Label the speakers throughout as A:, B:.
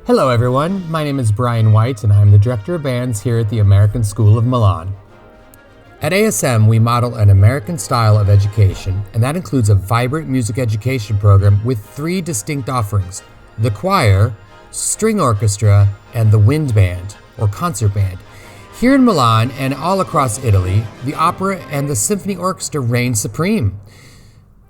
A: Hello everyone, my name is Brian White and I'm the Director of Bands here at the American School of Milan. At ASM, we model an American style of education, and that includes a vibrant music education program with three distinct offerings: the choir, string orchestra, and the wind band, or concert band. Here in Milan and all across Italy, the opera and the symphony orchestra reign supreme,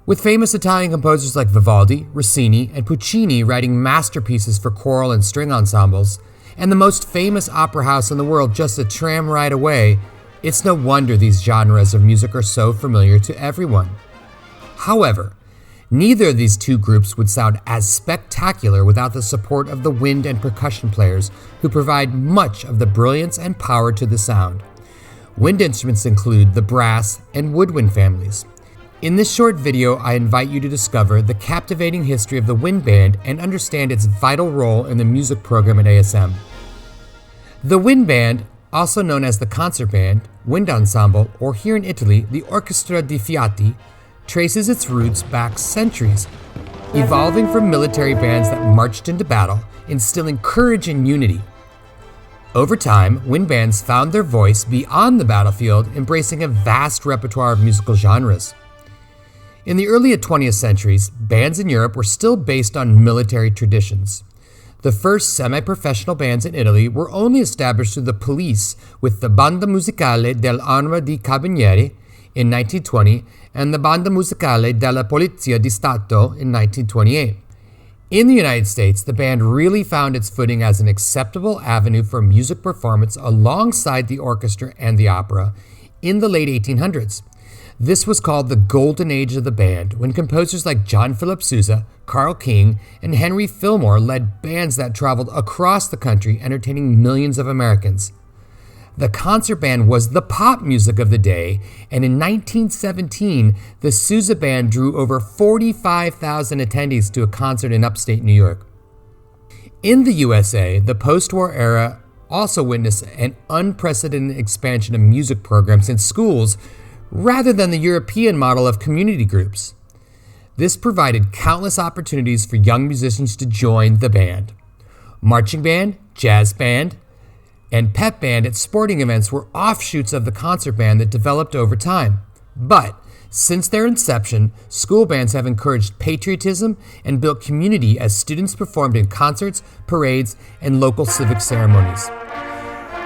A: with famous Italian composers like Vivaldi, Rossini, and Puccini writing masterpieces for choral and string ensembles, and the most famous opera house in the world just a tram ride away. It's no wonder these genres of music are so familiar to everyone. However, neither of these two groups would sound as spectacular without the support of the wind and percussion players, who provide much of the brilliance and power to the sound. Wind instruments include the brass and woodwind families. In this short video, I invite you to discover the captivating history of the wind band and understand its vital role in the music program at ASM. The wind band, also known as the concert band, wind ensemble, or here in Italy, the Orchestra di Fiati, traces its roots back centuries, evolving from military bands that marched into battle, instilling courage and unity. Over time, wind bands found their voice beyond the battlefield, embracing a vast repertoire of musical genres. In the early 20th centuries, bands in Europe were still based on military traditions. The first semi-professional bands in Italy were only established through the police, with the Banda Musicale dell'Arma dei Carabinieri in 1920 and the Banda Musicale della Polizia di Stato in 1928. In the United States, the band really found its footing as an acceptable avenue for music performance alongside the orchestra and the opera in the late 1800s. This was called the Golden Age of the band, when composers like John Philip Sousa, Carl King, and Henry Fillmore led bands that traveled across the country, entertaining millions of Americans. The concert band was the pop music of the day, and in 1917, the Sousa Band drew over 45,000 attendees to a concert in upstate New York. In the USA, the post-war era also witnessed an unprecedented expansion of music programs in schools rather than the European model of community groups. This provided countless opportunities for young musicians to join the band. Marching band, jazz band, and pep band at sporting events were offshoots of the concert band that developed over time. But since their inception, school bands have encouraged patriotism and built community as students performed in concerts, parades, and local civic ceremonies.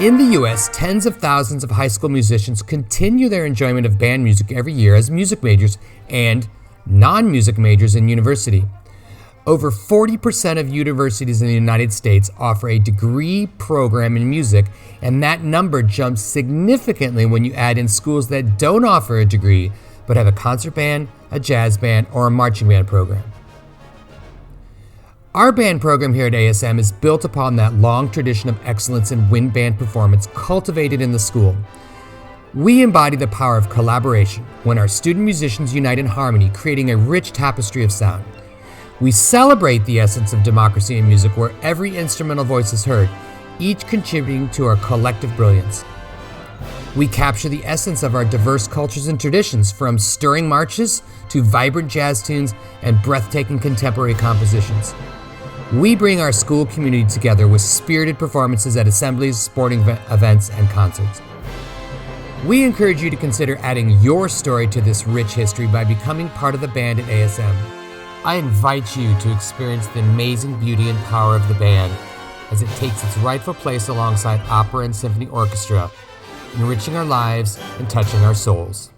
A: In the US, tens of thousands of high school musicians continue their enjoyment of band music every year as music majors and non-music majors in university. Over 40% of universities in the United States offer a degree program in music, and that number jumps significantly when you add in schools that don't offer a degree but have a concert band, a jazz band, or a marching band program. Our band program here at ASM is built upon that long tradition of excellence in wind band performance cultivated in the school. We embody the power of collaboration when our student musicians unite in harmony, creating a rich tapestry of sound. We celebrate the essence of democracy in music where every instrumental voice is heard, each contributing to our collective brilliance. We capture the essence of our diverse cultures and traditions, from stirring marches to vibrant jazz tunes and breathtaking contemporary compositions. We bring our school community together with spirited performances at assemblies, sporting events, and concerts. We encourage you to consider adding your story to this rich history by becoming part of the band at ASM. I invite you to experience the amazing beauty and power of the band as it takes its rightful place alongside opera and symphony orchestra, enriching our lives and touching our souls.